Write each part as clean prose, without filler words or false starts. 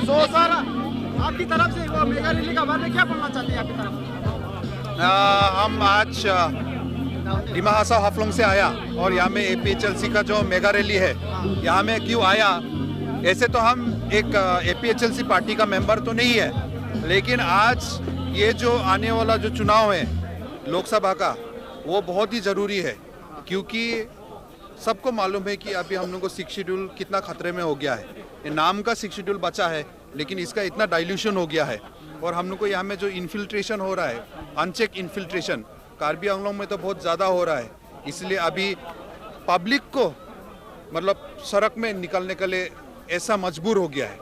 तो सर आपकी तरफ से वो मेगा रैली का बारे में क्या बोलना चाहते हैं आपकी तरफ से? हम आज डिमा हासाओ हाफलोंग से आया और यहाँ में एपीएचएलसी का जो मेगा रैली है यहाँ में क्यों आया। ऐसे तो हम एक एपीएचएलसी पार्टी का मेंबर तो नहीं है, लेकिन आज ये जो आने वाला जो चुनाव है लोकसभा का वो बहुत ही ज़रूरी है, क्योंकि सबको मालूम है कि अभी हम लोग को 6 शेड्यूल कितना खतरे में हो गया है। ये नाम का 6 शेड्यूल बचा है, लेकिन इसका इतना डाइल्यूशन हो गया है और हम लोग को यहाँ में जो इन्फिल्ट्रेशन हो रहा है, अनचेक इन्फिल्ट्रेशन कार्बी आंगलोंग में तो बहुत ज़्यादा हो रहा है। इसलिए अभी पब्लिक को मतलब सड़क में निकलने के लिए ऐसा मजबूर हो गया है।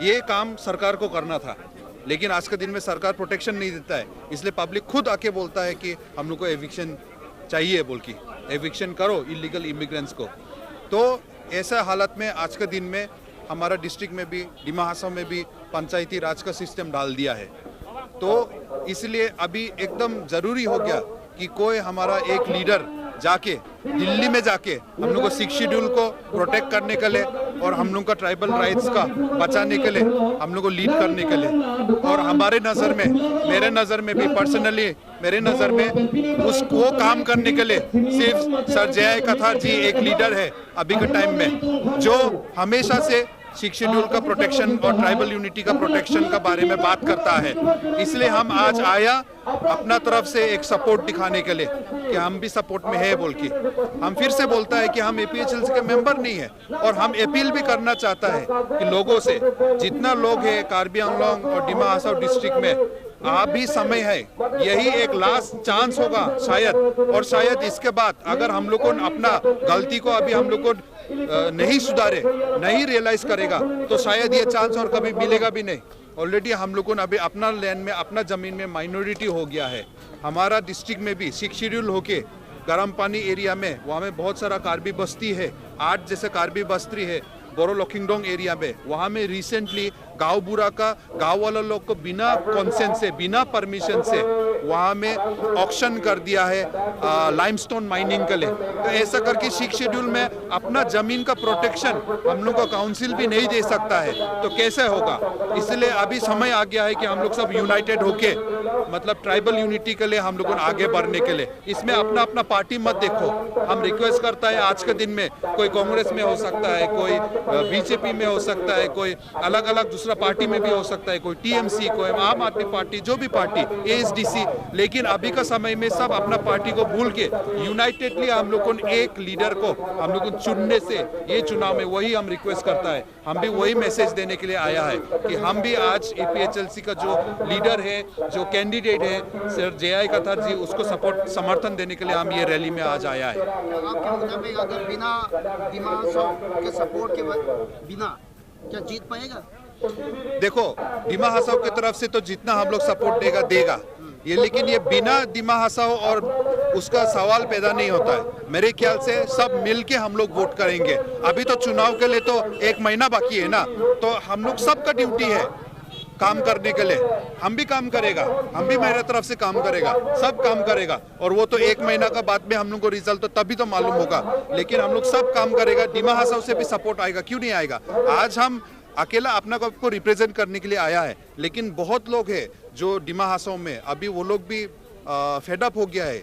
ये काम सरकार को करना था, लेकिन आज के दिन में सरकार प्रोटेक्शन नहीं देता है, इसलिए पब्लिक खुद आके बोलता है कि हम लोग को एविक्शन चाहिए, बोल के एविक्शन करो इलीगल इमिग्रेंट्स को। तो ऐसा हालत में आज के दिन में हमारा डिस्ट्रिक्ट में भी डिमा हासाओ में भी पंचायती राज का सिस्टम डाल दिया है। तो इसलिए अभी एकदम ज़रूरी हो गया कि कोई हमारा एक लीडर जाके दिल्ली में जाके हम लोग को 6 शेड्यूल को प्रोटेक्ट करने के लिए और हम लोग का ट्राइबल राइट्स का बचाने के लिए हम लोग को लीड करने के लिए। और हमारे नज़र में, मेरे नज़र में भी पर्सनली मेरे नज़र में उसको काम करने के लिए सिर्फ सर जय कथार जी एक लीडर है अभी के टाइम में, जो हमेशा से 6 शेड्यूल का प्रोटेक्शन और ट्राइबल यूनिटी का प्रोटेक्शन का बारे में बात करता है। इसलिए हम आज आया अपना तरफ से एक सपोर्ट दिखाने के लिए कि हम भी सपोर्ट में है बोल के। हम फिर से बोलता है कि हम एपीएचएलसी के मेंबर नहीं है और हम अपील भी करना चाहता है कि लोगों से, जितना लोग है कार्बी आंगलोंग और डिमा हासाओ डिस्ट्रिक्ट में, अभी समय है, यही एक लास्ट चांस होगा शायद, और शायद इसके बाद अगर हम लोग को अपना गलती को अभी हम लोग को नहीं सुधारे, नहीं रियलाइज करेगा, तो शायद ये चांस और कभी मिलेगा भी नहीं। ऑलरेडी हम लोगों ने अभी अपना लैंड में, अपना ज़मीन में माइनॉरिटी हो गया है। हमारा डिस्ट्रिक्ट में भी 6 शेड्यूल होके गर्म पानी एरिया में, वहाँ में बहुत सारा कार्बी बस्ती है, 8 जैसे कार्बी बस्ती है। बोरो लोकिंगडोंग एरिया में, वहाँ में रिसेंटली गांव बुरा का गांव वाले लोग को बिना कंसेंट से, बिना परमिशन से वहाँ में ऑक्शन कर दिया है लाइमस्टोन माइनिंग के लिए। तो ऐसा करके 6 शेड्यूल में अपना जमीन का प्रोटेक्शन हम लोग का काउंसिल भी नहीं दे सकता है, तो कैसे होगा। इसलिए अभी समय आ गया है कि हम लोग सब यूनाइटेड होके, मतलब ट्राइबल यूनिटी के लिए हम लोगों को आगे बढ़ने के लिए, इसमें अपना अपना पार्टी मत देखो। हम रिक्वेस्ट करता है आज के दिन में, कोई कांग्रेस में हो सकता है, कोई बीजेपी में हो सकता है, कोई अलग अलग दूसरा पार्टी में भी हो सकता है, कोई टीएमसी, कोई आम आदमी पार्टी, जो भी पार्टी, एएसडीसी, लेकिन अभी का समय में सब अपना पार्टी को भूल के यूनाइटेडली हम लोग को एक लीडर को हम लोग को चुनने से, ये चुनाव में वही हम रिक्वेस्ट करता है। हम भी वही मैसेज देने के लिए आया है कि हम भी आज एपीएचएलसी का जो लीडर है, जो कैंडिडेट है सर जय कथार जी, उसको सपोर्ट समर्थन देने के लिए हम ये रैली में आज आया है। आपके मुताबिक अगर बिना डिमा हासाओ के सपोर्ट के बिना क्या जीत पाएगा? देखो, डिमा हासाओ की तरफ से तो जितना हम लोग सपोर्ट देगा ये, लेकिन ये बिना डिमा हासाओ और उसका सवाल पैदा नहीं होता है। मेरे ख्याल से सब मिलके हम लोग वोट करेंगे। अभी तो चुनाव के लिए तो 1 महीना बाकी है ना, तो हम लोग सबका ड्यूटी है काम करने के लिए। हम भी काम करेगा, हम भी मेरे तरफ से काम करेगा, सब काम करेगा, और वो तो 1 महीना का बाद में हम लोग को रिजल्ट तो तभी तो मालूम होगा। लेकिन हम लोग सब काम करेगा, डिमा हासाओ से भी सपोर्ट आएगा, क्यों नहीं आएगा। आज हम अकेला अपना को रिप्रेजेंट करने के लिए आया है, लेकिन बहुत लोग हैं जो डिमा हासाओ में अभी वो लोग भी फेडअप हो गया है।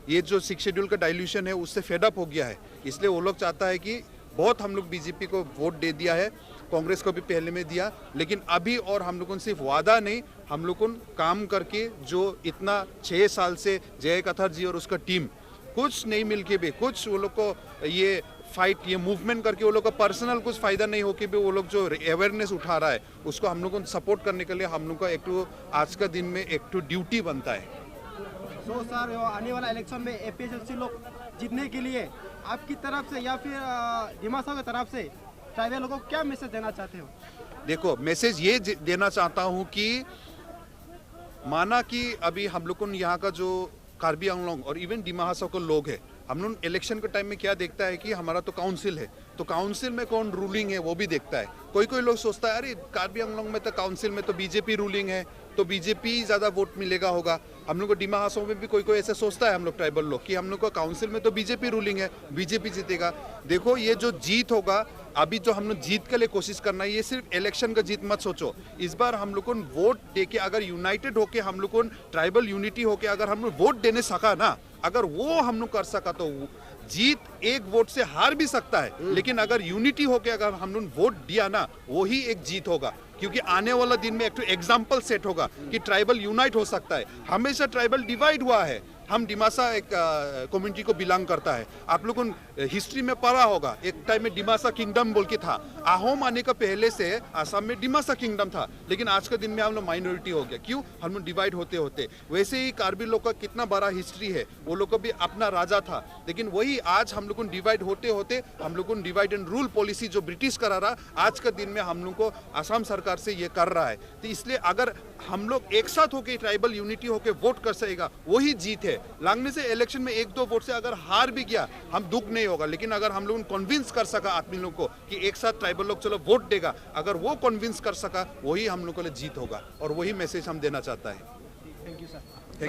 ये जो 6 शेड्यूल का डाइल्यूशन है उससे फेडअप हो गया है, इसलिए वो लोग चाहता है कि बहुत हम लोग बीजेपी को वोट दे दिया है, कांग्रेस को भी पहले में दिया, लेकिन अभी और हम लोगों ने सिर्फ वादा नहीं, हम लोगों ने काम करके जो इतना 6 साल से जय कथार जी और उसका टीम कुछ नहीं मिल के भी, कुछ वो लोग को ये फाइट, ये मूवमेंट करके वो लोग का पर्सनल कुछ फ़ायदा नहीं हो के भी वो लोग जो अवेयरनेस उठा रहा है उसको हम लोगों को सपोर्ट करने के लिए हम लोग का एक तो आज का दिन में एक तो ड्यूटी बनता है। तो सर आने वाला इलेक्शन में एपीएचएलसी लोग जीतने के लिए आपकी तरफ से या फिर डिमा हासाओ की तरफ से ट्राइबल लोगों को क्या मैसेज देना चाहते हो? देखो, मैसेज ये देना चाहता हूँ कि माना कि अभी हम लोग को यहाँ का जो कार्बी आंगलोंग और इवन डिमा हासाओ के लोग है, हम लोग इलेक्शन के टाइम में क्या देखता है कि हमारा तो काउंसिल है, तो काउंसिल में कौन रूलिंग है वो भी देखता है। कोई लोग सोचता है अरे कार्बी आंगलोंग में तो काउंसिल में तो बीजेपी रूलिंग है, तो बीजेपी ज़्यादा वोट मिलेगा होगा, हम लोग को डिमा हासाओ में भी कोई कोई ऐसा सोचता है, हम लोग ट्राइबल लोग, कि हम लोग को काउंसिल में तो बीजेपी रूलिंग है, बीजेपी जीतेगा। देखो ये जो जीत होगा, अभी जो हम लोग जीत के लिए कोशिश करना है, ये सिर्फ इलेक्शन का जीत मत सोचो। इस बार हम लोग को वोट देके अगर यूनाइटेड होके हम लोग को ट्राइबल यूनिटी होके अगर हम लोग वोट देने सका ना, अगर वो हम लोग कर सका तो जीत एक वोट से हार भी सकता है, लेकिन अगर यूनिटी होके अगर हम लोग वोट दिया ना, वही एक जीत होगा। क्योंकि आने वाला दिन में एक तो एग्जाम्पल सेट होगा कि ट्राइबल यूनाइट हो सकता है। हमेशा ट्राइबल डिवाइड हुआ है। हम डिमासा एक कम्युनिटी को बिलोंग करता है। आप लोगों को हिस्ट्री में पढ़ा होगा, एक टाइम में डिमासा किंगडम बोल के था। अहोम आने का पहले से आसाम में डिमासा किंगडम था, लेकिन आज के दिन में हम लोग माइनॉरिटी हो गया। क्यों? हम लोग डिवाइड होते होते। वैसे ही कार्बी लोग का कितना बड़ा हिस्ट्री है, वो लोग का भी अपना राजा था, लेकिन वही आज हम लोग को डिवाइड होते होते हम लोग को डिवाइड एंड रूल पॉलिसी जो ब्रिटिश करा रहा, आज के दिन में हम लोग को आसाम सरकार से ये कर रहा है। तो इसलिए अगर हम लोग एक साथ होके ट्राइबल यूनिटी होके वोट कर सकेगा, वही जीत है। लांगने से इलेक्शन में 1-2 वोट से अगर हार भी गया, हम दुख नहीं होगा, लेकिन अगर हम लोग कन्विंस कर सका आदमी लोग को कि एक साथ ट्राइबल लोग चलो वोट देगा, अगर वो कन्विंस कर सका, वही हम लोग के लिए जीत होगा। और वही मैसेज हम देना चाहता है। Thank you sir.